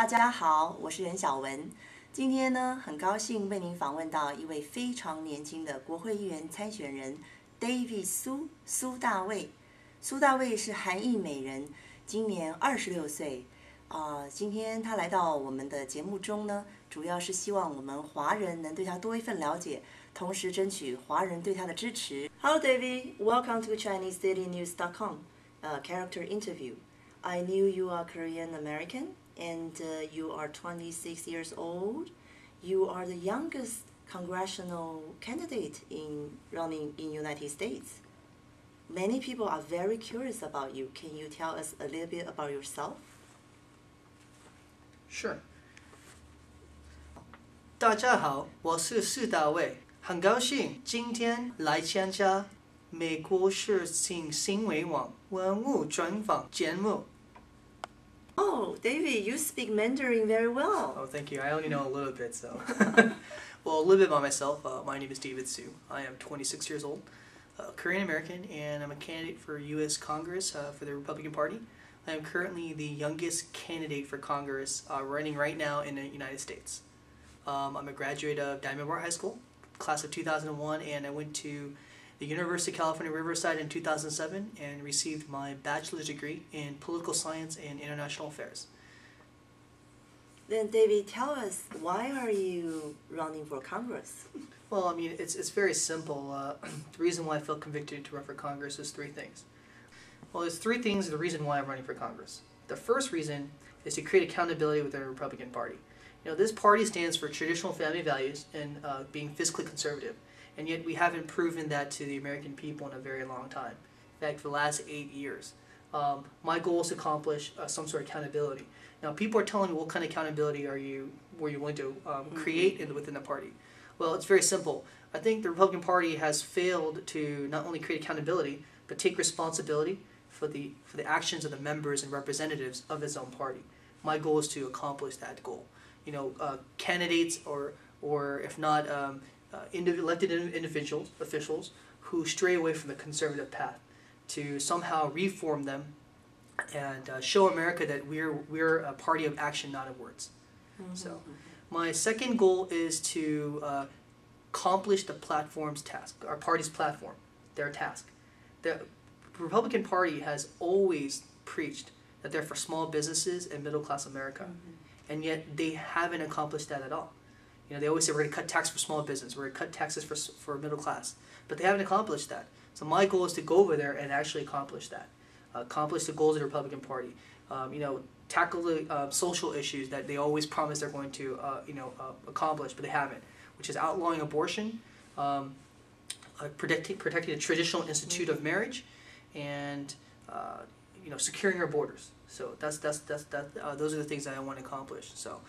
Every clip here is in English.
大家好，我是任小文。今天呢，很高兴为您访问到一位非常年轻的国会议员参选人 David 苏大卫。苏大卫是韩裔美人，今年26岁。今天他来到我们的节目中呢，主要是希望我们华人能对他多一份了解，同时争取华人对他的支持。Hello, David. Welcome to ChineseDailyNews.com. Character interview. I knew you are Korean American and you are 26 years old. You are the youngest congressional candidate running in United States. Many people are very curious about you. Can you tell us a little bit about yourself? Sure. 大家好，我是苏大卫，很高兴今天来参加美国视听新闻网文物专访节目。Oh, David, you speak Mandarin very well. Oh, thank you. I only know a little bit, so. Well, a little bit about myself. My name is David Su. I am 26 years old, Korean American, and I'm a candidate for U.S. Congress for the Republican Party. I am currently the youngest candidate for Congress running right now in the United States. I'm a graduate of Diamond Bar High School, class of 2001, and I went to the University of California, Riverside in 2007 and received my bachelor's degree in political science and international affairs. Then, David, tell us, why are you running for Congress? Well, I mean, it's very simple. The reason why I felt convicted to run for Congress is three things. Well, there's three things the reason why I'm running for Congress. The first reason is to create accountability within the Republican Party. You know, this party stands for traditional family values and being fiscally conservative. And yet we haven't proven that to the American people in a very long time. In fact, for the last 8 years. My goal is to accomplish some sort of accountability. Now, people are telling me, what kind of accountability were you willing to create within the party? Well, it's very simple. I think the Republican Party has failed to not only create accountability, but take responsibility for the actions of the members and representatives of its own party. My goal is to accomplish that goal. You know, candidates or if not elected officials who stray away from the conservative path, to somehow reform them and show America that we're a party of action, not of words. Mm-hmm. So, my second goal is to accomplish the platform's task, our party's platform, their task. The Republican Party has always preached that they're for small businesses and middle-class America, and yet they haven't accomplished that at all. You know, they always say we're going to cut taxes for small business, we're going to cut taxes for middle class, but they haven't accomplished that. So my goal is to go over there and actually accomplish that, accomplish the goals of the Republican Party. You know, tackle the social issues that they always promise they're going to, accomplish, but they haven't, which is outlawing abortion, protecting the traditional institute of marriage, and securing our borders. So those are the things that I want to accomplish. So,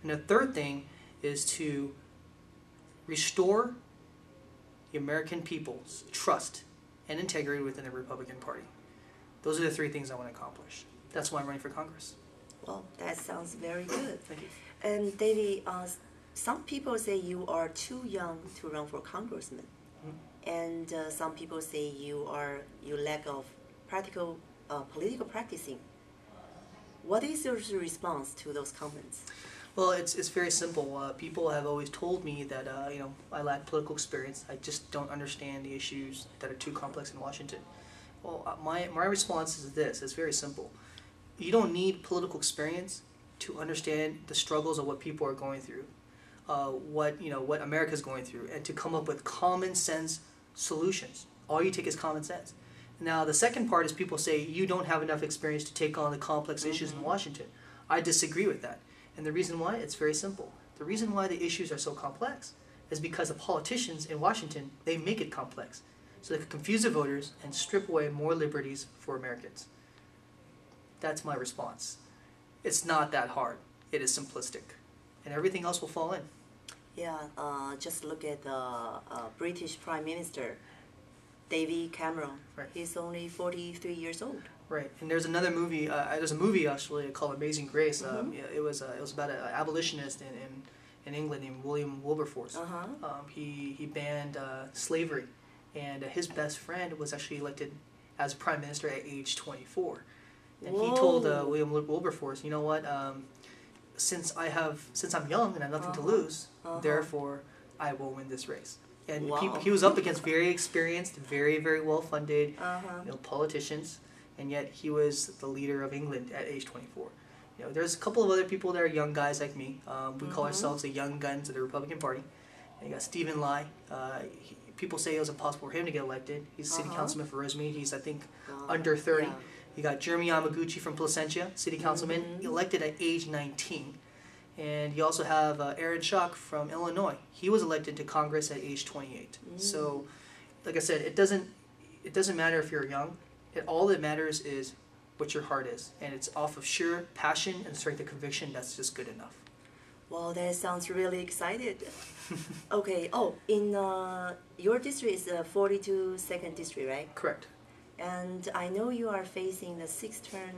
and the third thing is to restore the American people's trust and integrity within the Republican Party. Those are the three things I want to accomplish. That's why I'm running for Congress. Well, that sounds very good. Thank you. And David, some people say you are too young to run for congressman, and some people say you lack of practical political practicing. What is your response to those comments? Well, it's very simple. People have always told me that I lack political experience. I just don't understand the issues that are too complex in Washington. Well, my response is this. It's very simple. You don't need political experience to understand the struggles of what people are going through, what America's going through, and to come up with common sense solutions. All you take is common sense. Now, the second part is people say you don't have enough experience to take on the complex issues in Washington. I disagree with that. And the reason why, it's very simple. The reason why the issues are so complex is because the politicians in Washington, they make it complex. So they can confuse the voters and strip away more liberties for Americans. That's my response. It's not that hard. It is simplistic. And everything else will fall in. Yeah, just look at the British Prime Minister, David Cameron. Right. He's only 43 years old. Right, and there's another movie. There's a movie actually called Amazing Grace. It was about an abolitionist in England named William Wilberforce. He banned slavery, and his best friend was actually elected as prime minister at age 24. And he told William Wilberforce, you know what? since I'm young and I have nothing to lose, therefore I will win this race. And he was up against very experienced, very, very well-funded politicians, and yet he was the leader of England at age 24. There's a couple of other people that are young guys like me. We call ourselves the young guns of the Republican Party. And you got Stephen Lai. People say it was impossible for him to get elected. He's a city councilman for Rosemead. He's, I think, under 30. Yeah. You got Jeremy Yamaguchi from Placentia, city councilman, elected at age 19. And you also have Aaron Schock from Illinois. He was elected to Congress at age 28. So, like I said, it doesn't matter if you're young. All that matters is what your heart is. And it's off of sheer passion and strength of conviction. That's just good enough. Well, that sounds really excited. Okay. Oh, in your district is the 42nd district, right? Correct. And I know you are facing the sixth-term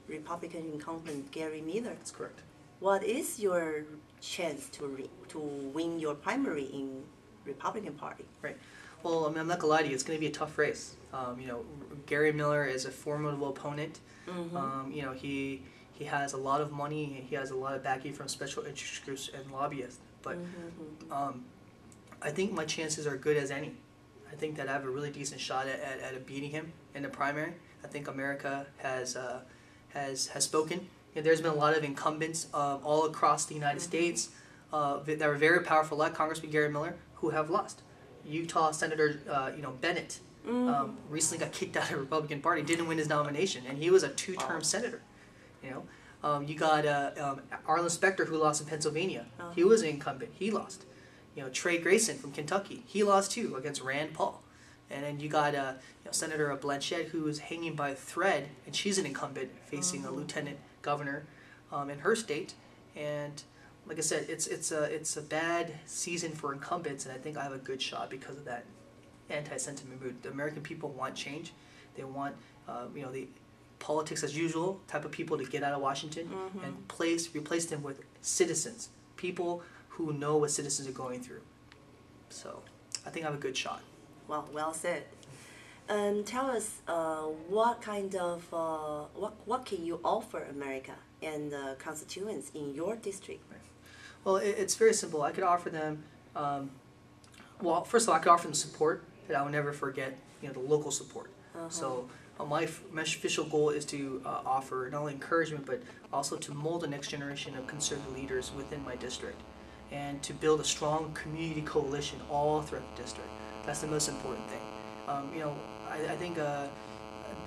Republican incumbent Gary Miller. That's correct. What is your chance to win your primary in Republican Party? Right. Well, I mean, I'm not gonna lie to you. It's going to be a tough race. Gary Miller is a formidable opponent. He has a lot of money. He has a lot of backing from special interest groups and lobbyists. But I think my chances are good as any. I think that I have a really decent shot at beating him in the primary. I think America has spoken. There's been a lot of incumbents all across the United States that are very powerful, like Congressman Gary Miller, who have lost. Utah Senator Bennett recently got kicked out of the Republican Party, didn't win his nomination, and he was a two-term senator. You got Arlen Specter, who lost in Pennsylvania. He was an incumbent. He lost. Trey Grayson from Kentucky. He lost too against Rand Paul. And then you got Senator Blanchett, who is hanging by a thread, and she's an incumbent facing a lieutenant governor in her state. And like I said, it's a bad season for incumbents, and I think I have a good shot because of that anti-sentiment mood. The American people want change. They want the politics as usual type of people to get out of Washington and replace them with citizens, people who know what citizens are going through. So I think I have a good shot. Well said. Tell us what kind of what can you offer America and the constituents in your district? Right. Well, it's very simple. I could offer them. First of all, I could offer them support that I will never forget. The local support. So my official goal is to offer not only encouragement but also to mold the next generation of conservative leaders within my district, and to build a strong community coalition all throughout the district. That's the most important thing. I think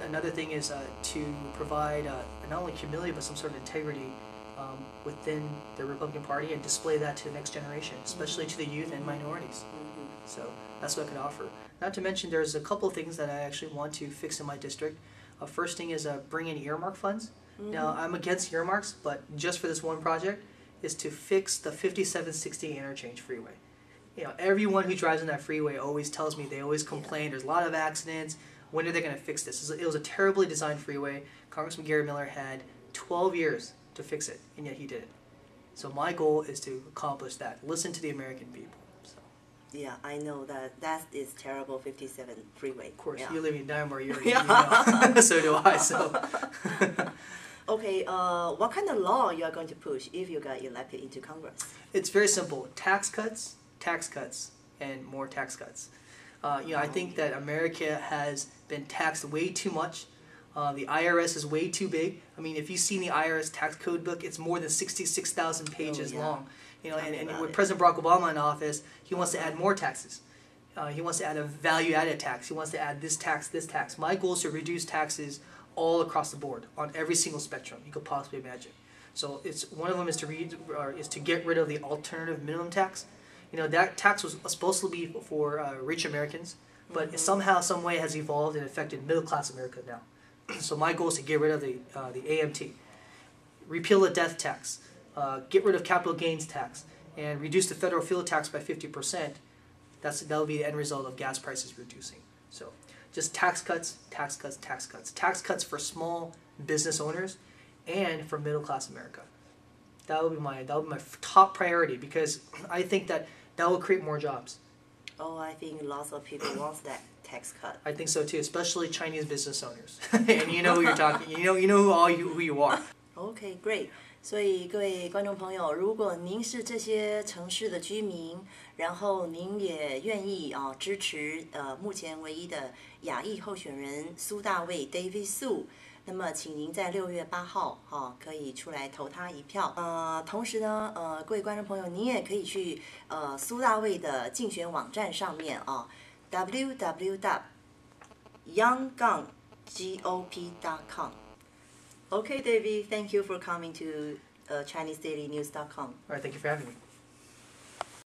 another thing is to provide not only humility but some sort of integrity within the Republican Party and display that to the next generation, especially to the youth and minorities. So that's what I could offer. Not to mention there's a couple of things that I actually want to fix in my district. First thing is bring in earmark funds. Now, I'm against earmarks, but just for this one project is to fix the 5760 interchange freeway. Everyone who drives on that freeway always tells me, they always complain, there's a lot of accidents. When are they going to fix this? It was a terribly designed freeway. Congressman Gary Miller had 12 years to fix it, and yet he didn't. So my goal is to accomplish that. Listen to the American people. So. Yeah, I know that is terrible 57 freeway. Of course, yeah. You live in Denver, you know. So do I. So. Okay, what kind of law you are going to push if you got elected into Congress? It's very simple. Tax cuts, and more tax cuts. I think that America has been taxed way too much. The IRS is way too big. I mean, if you've seen the IRS tax code book, it's more than 66,000 pages long. And with President Barack Obama in office, he wants to add more taxes. He wants to add a value-added tax. He wants to add this tax, this tax. My goal is to reduce taxes all across the board on every single spectrum you could possibly imagine. So one of them is to get rid of the alternative minimum tax. That tax was supposed to be for rich Americans, but it somehow, some way has evolved and affected middle-class America now. So my goal is to get rid of the AMT, repeal the death tax, get rid of capital gains tax, and reduce the federal fuel tax by 50%. That'll be the end result of gas prices reducing. So just tax cuts, tax cuts, tax cuts. Tax cuts for small business owners and for middle-class America. That will be my top priority, because I think that will create more jobs. Oh, I think lots of people want that tax cut. I think so too, especially Chinese business owners. And you know who you're talking. You know who you are. Okay, great. 所以各位观众朋友，如果您是这些城市的居民，然后您也愿意支持目前唯一的亚裔候选人苏大卫 David Su， 那么请您在6月8号可以出来投他一票。同时呢各位观众朋友，您也可以去苏大卫的竞选网站上面www.younggop.com。Okay, David, thank you for coming to ChineseDailyNews.com. All right, thank you for having me.